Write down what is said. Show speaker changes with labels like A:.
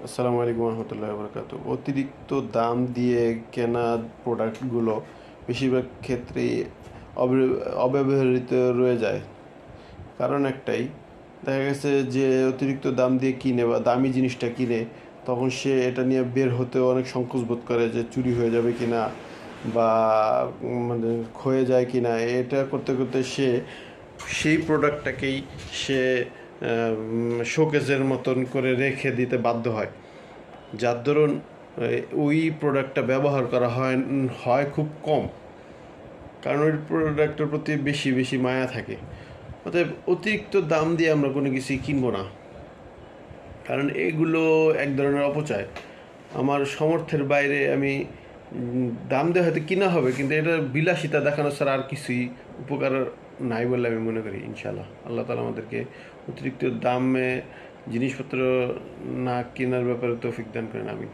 A: আসসালামু আলাইকুম রহমতুল্লাহ বরকাত। অতিরিক্ত দাম দিয়ে কেনা প্রোডাক্টগুলো বেশিরভাগ ক্ষেত্রেই অব্যবহৃত রয়ে যায়। কারণ একটাই, দেখা গেছে যে অতিরিক্ত দাম দিয়ে কিনে বা দামি জিনিসটা কিনে, তখন সে এটা নিয়ে বের হতেও অনেক সংকোচ বোধ করে যে চুরি হয়ে যাবে কিনা বা মানে ক্ষয়ে যায় কিনা। এটা করতে করতে সে সেই প্রোডাক্টটাকেই সে শোকেজের মতন করে রেখে দিতে বাধ্য হয়, যার দরুন ওই প্রোডাক্টটা ব্যবহার করা হয় হয় খুব কম, কারণ ওই প্রোডাক্টের প্রতি বেশি বেশি মায়া থাকে। অতএব অতিরিক্ত দাম দিয়ে আমরা কোনো কিছুই কিনবো না, কারণ এগুলো এক ধরনের অপচয়। আমার সামর্থ্যের বাইরে আমি দাম দিয়ে হয়তো কিনা হবে, কিন্তু এটা বিলাসিতা দেখানো ছাড়া আর কিছুই উপকার নাই বলে আমি মনে করি। ইনশাল্লাহ আল্লাহ তালা আমাদেরকে অতিরিক্ত দামে জিনিসপত্র না কেনার ব্যাপারে তৌফিক দান করেন। আমি